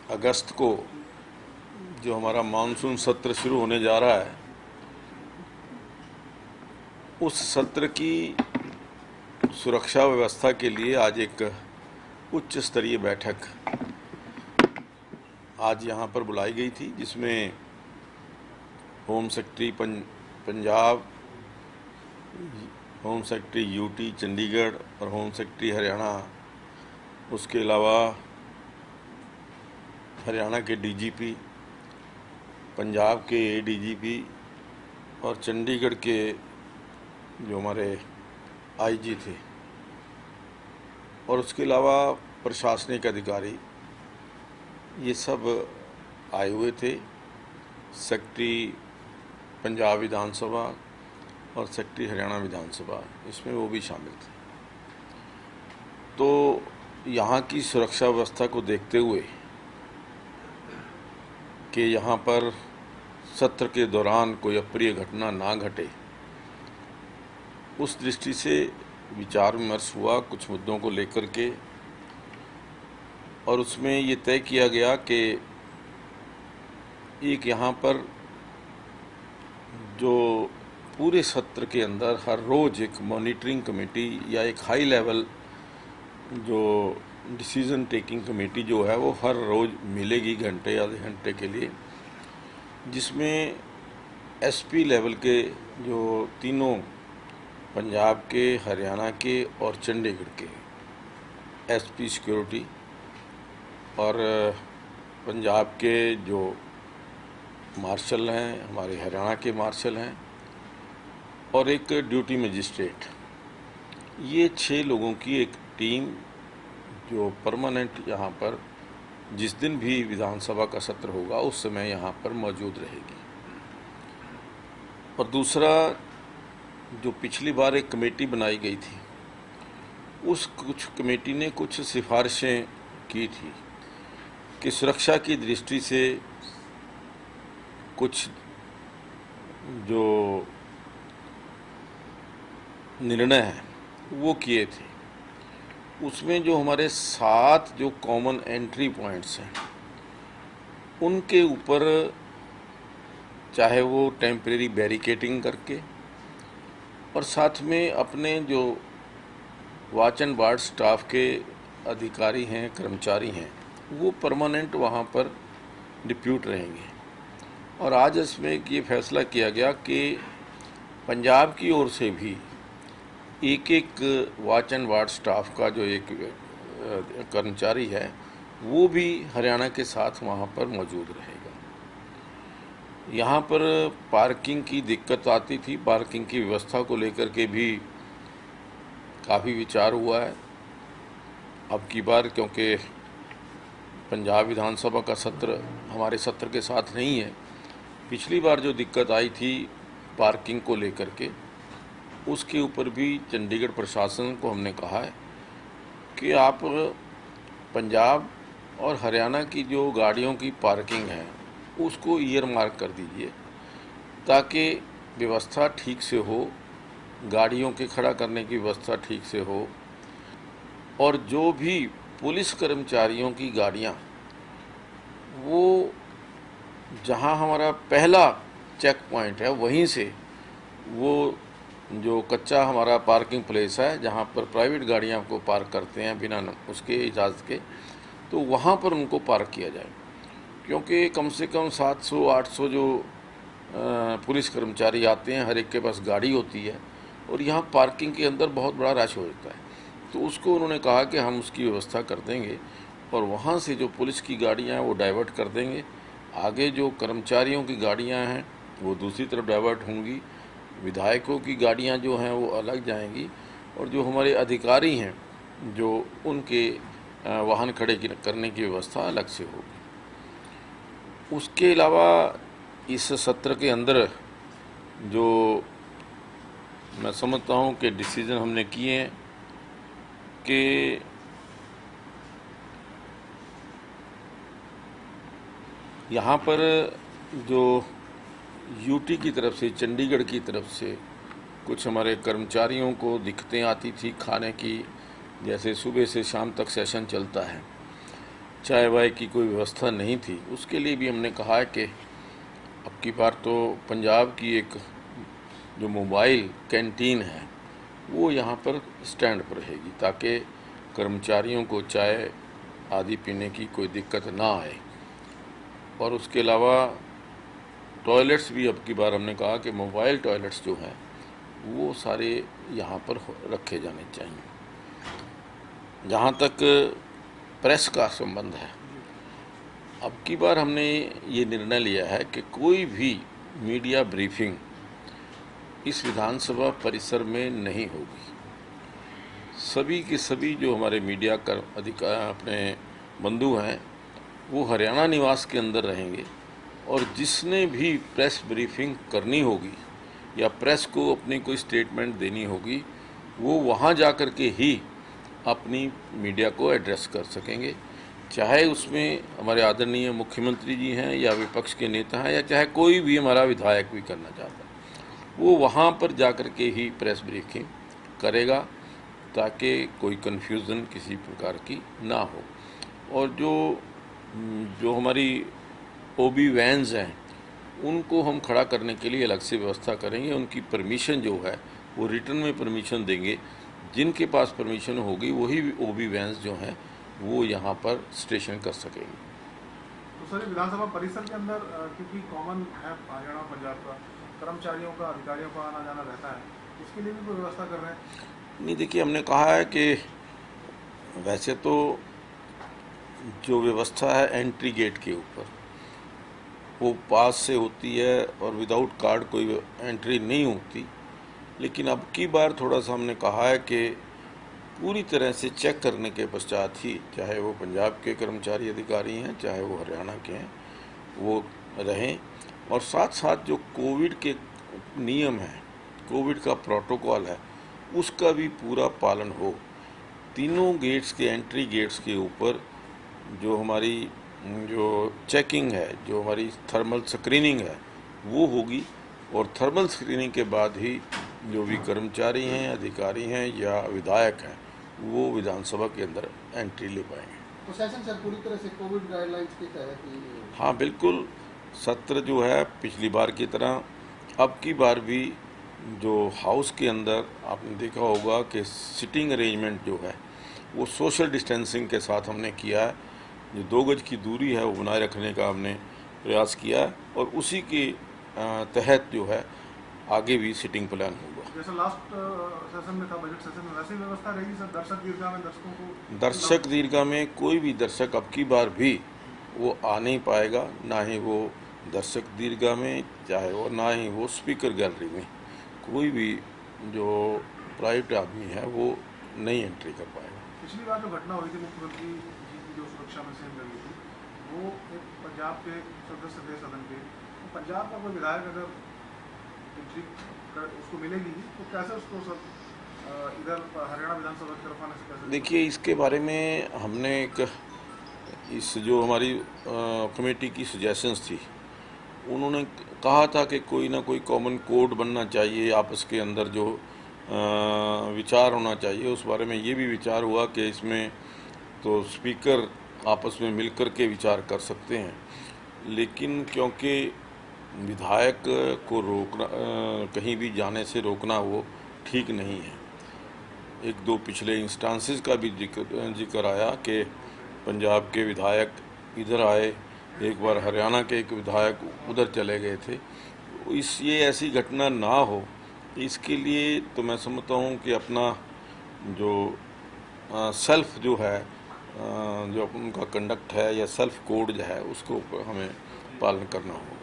अगस्त को जो हमारा मानसून सत्र शुरू होने जा रहा है, उस सत्र की सुरक्षा व्यवस्था के लिए आज एक उच्च स्तरीय बैठक आज यहाँ पर बुलाई गई थी, जिसमें home secretary Punjab, home secretary UT Chandigarh और होम सेक्रेटरी हरियाणा, उसके अलावा हरियाणा के डीजीपी, पंजाब के एडीजीपी और चंडीगढ़ के जो हमारे आईजी थे, और उसके अलावा प्रशासनिक अधिकारी, ये सब आए हुए थे। सेक्रेटरी पंजाब विधानसभा और सेक्रेटरी हरियाणा विधानसभा, इसमें वो भी शामिल थे। तो यहाँ की सुरक्षा व्यवस्था को देखते हुए कि यहाँ पर सत्र के दौरान कोई अप्रिय घटना ना घटे, उस दृष्टि से विचार विमर्श हुआ कुछ मुद्दों को लेकर के, और उसमें ये तय किया गया कि एक यहाँ पर जो पूरे सत्र के अंदर हर रोज़ एक मॉनिटरिंग कमेटी या एक हाई लेवल जो डिसीजन टेकिंग कमेटी जो है वो हर रोज़ मिलेगी घंटे आधे घंटे के लिए, जिसमें एसपी लेवल के जो तीनों पंजाब के, हरियाणा के और चंडीगढ़ के एसपी सिक्योरिटी, और पंजाब के जो मार्शल हैं, हमारे हरियाणा के मार्शल हैं, और एक ड्यूटी मजिस्ट्रेट, ये 6 लोगों की एक टीम जो परमानेंट यहाँ पर जिस दिन भी विधानसभा का सत्र होगा उस समय यहाँ पर मौजूद रहेगी। और दूसरा, जो पिछली बार एक कमेटी बनाई गई थी, उस कमेटी ने कुछ सिफारिशें की थी कि सुरक्षा की दृष्टि से कुछ जो निर्णय हैं वो किए थे। उसमें जो हमारे 7 जो कॉमन एंट्री पॉइंट्स हैं, उनके ऊपर चाहे वो टेम्परेरी बैरिकेडिंग करके, और साथ में अपने जो वॉच एंड वार्ड स्टाफ के अधिकारी हैं, कर्मचारी हैं, वो परमानेंट वहाँ पर डिप्यूट रहेंगे। और आज इसमें ये फैसला किया गया कि पंजाब की ओर से भी एक वॉच एंड वार्ड स्टाफ का जो एक कर्मचारी है वो भी हरियाणा के साथ वहाँ पर मौजूद रहेगा। यहाँ पर पार्किंग की दिक्कत आती थी, पार्किंग की व्यवस्था को लेकर के भी काफ़ी विचार हुआ है। अब की बार क्योंकि पंजाब विधानसभा का सत्र हमारे सत्र के साथ नहीं है, पिछली बार जो दिक्कत आई थी पार्किंग को लेकर के, उसके ऊपर भी चंडीगढ़ प्रशासन को हमने कहा है कि आप पंजाब और हरियाणा की जो गाड़ियों की पार्किंग है उसको ईयर मार्क कर दीजिए, ताकि व्यवस्था ठीक से हो, गाड़ियों के खड़ा करने की व्यवस्था ठीक से हो, और जो भी पुलिस कर्मचारियों की गाड़ियाँ, वो जहाँ हमारा पहला चेक पॉइंट है वहीं से वो जो कच्चा हमारा पार्किंग प्लेस है जहाँ पर प्राइवेट गाड़ियाँ को पार्क करते हैं बिना उसके इजाज़त के, तो वहाँ पर उनको पार्क किया जाए। क्योंकि कम से कम 700-800 जो पुलिस कर्मचारी आते हैं, हर एक के पास गाड़ी होती है, और यहाँ पार्किंग के अंदर बहुत बड़ा रश हो जाता है। तो उसको उन्होंने कहा कि हम उसकी व्यवस्था कर देंगे, और वहाँ से जो पुलिस की गाड़ियाँ हैं वो डाइवर्ट कर देंगे, आगे जो कर्मचारियों की गाड़ियाँ हैं वो दूसरी तरफ डाइवर्ट होंगी, विधायकों की गाड़ियां जो हैं वो अलग जाएंगी, और जो हमारे अधिकारी हैं जो उनके वाहन खड़े करने की व्यवस्था अलग से होगी। उसके अलावा इस सत्र के अंदर जो मैं समझता हूं कि डिसीजन हमने किए हैं कि यहाँ पर जो यूटी की तरफ से, चंडीगढ़ की तरफ से कुछ हमारे कर्मचारियों को दिक्कतें आती थी खाने की, जैसे सुबह से शाम तक सेशन चलता है, चाय वाय की कोई व्यवस्था नहीं थी, उसके लिए भी हमने कहा है कि अब की बार तो पंजाब की एक जो मोबाइल कैंटीन है वो यहाँ पर स्टैंड पर रहेगी, ताकि कर्मचारियों को चाय आदि पीने की कोई दिक्कत ना आए। और उसके अलावा टॉयलेट्स भी अब की बार हमने कहा कि मोबाइल टॉयलेट्स जो हैं वो सारे यहाँ पर रखे जाने चाहिए। जहाँ तक प्रेस का संबंध है, अब की बार हमने ये निर्णय लिया है कि कोई भी मीडिया ब्रीफिंग इस विधानसभा परिसर में नहीं होगी। सभी के सभी जो हमारे मीडिया कर अधिकार अपने बंधु हैं वो हरियाणा निवास के अंदर रहेंगे, और जिसने भी प्रेस ब्रीफिंग करनी होगी या प्रेस को अपनी कोई स्टेटमेंट देनी होगी वो वहाँ जाकर के ही अपनी मीडिया को एड्रेस कर सकेंगे, चाहे उसमें हमारे आदरणीय मुख्यमंत्री जी हैं या विपक्ष के नेता हैं या चाहे कोई भी हमारा विधायक भी करना चाहता है, वो वहाँ पर जाकर के ही प्रेस ब्रीफिंग करेगा ताकि कोई कन्फ्यूज़न किसी प्रकार की ना हो। और जो हमारी ओबी वैन्स हैं उनको हम खड़ा करने के लिए अलग से व्यवस्था करेंगे। उनकी परमिशन जो है वो रिटर्न में परमिशन देंगे, जिनके पास परमिशन होगी वही ओबी वैन्स जो हैं वो यहाँ पर स्टेशन कर सकेंगे। तो सर विधानसभा परिसर के अंदर क्योंकि कॉमन है हरियाणा पंजाब का, कर्मचारियों का अधिकारियों का आना जाना रहता है, इसके लिए भी कोई व्यवस्था कर रहे हैं? नहीं, देखिए हमने कहा है कि वैसे तो जो व्यवस्था है एंट्री गेट के ऊपर वो पास से होती है और विदाउट कार्ड कोई एंट्री नहीं होती, लेकिन अब की बार थोड़ा सा हमने कहा है कि पूरी तरह से चेक करने के पश्चात ही, चाहे वो पंजाब के कर्मचारी अधिकारी हैं चाहे वो हरियाणा के हैं, वो रहें। और साथ साथ जो कोविड के नियम हैं, कोविड का प्रोटोकॉल है, उसका भी पूरा पालन हो। तीनों गेट्स के एंट्री गेट्स के ऊपर जो हमारी जो चेकिंग है, जो हमारी थर्मल स्क्रीनिंग है वो होगी, और थर्मल स्क्रीनिंग के बाद ही जो भी कर्मचारी हैं, अधिकारी हैं या विधायक हैं वो विधानसभा के अंदर एंट्री ले पाएंगे। तो सेशन सर पूरी तरह से कोविड गाइडलाइंस के तहत ही? हाँ बिल्कुल, सत्र जो है पिछली बार की तरह अब की बार भी जो हाउस के अंदर आपने देखा होगा कि सिटिंग अरेंजमेंट जो है वो सोशल डिस्टेंसिंग के साथ हमने किया है। जो 2 गज की दूरी है वो बनाए रखने का हमने प्रयास किया है, और उसी के तहत जो है आगे भी सिटिंग प्लान होगा। जैसे लास्ट सेशन में था, बजट सेशन में, वैसी व्यवस्था रहेगी सर? दर्शक दीर्घा में दर्शकों को, दर्शक दीर्घा में कोई भी दर्शक अब की बार भी वो आ नहीं पाएगा, ना ही वो दर्शक दीर्घा में, चाहे वो ना ही वो स्पीकर गैलरी में, कोई भी जो प्राइवेट आदमी है वो नहीं एंट्री कर पाएगा। पिछली बार जो घटना हुई थी मुख्यमंत्री जी की जो सुरक्षा में सेम लगी थी, वो एक पंजाब के सदस्य थे सदन के, तो पंजाब का कोई विधायक अगर एंट्री उसको मिलेगी तो कैसे उसको सब इधर हरियाणा विधानसभा की तरफ आने से कैसे? देखिए इसके बारे में हमने इस जो हमारी कमेटी की सजेशंस थी, उन्होंने कहा था कि कोई ना कोई कॉमन कोड बनना चाहिए, आपस के अंदर जो विचार होना चाहिए। उस बारे में ये भी विचार हुआ कि इसमें तो स्पीकर आपस में मिलकर के विचार कर सकते हैं, लेकिन क्योंकि विधायक को रोकना, कहीं भी जाने से रोकना वो ठीक नहीं है। 1-2 पिछले इंस्टांसेस का भी जिक्र आया कि पंजाब के विधायक इधर आए, एक बार हरियाणा के एक विधायक उधर चले गए थे। ये ऐसी घटना ना हो, इसके लिए तो मैं समझता हूँ कि अपना जो सेल्फ जो है, जो उनका कंडक्ट है या सेल्फ कोड जो है, उसको हमें पालन करना होगा।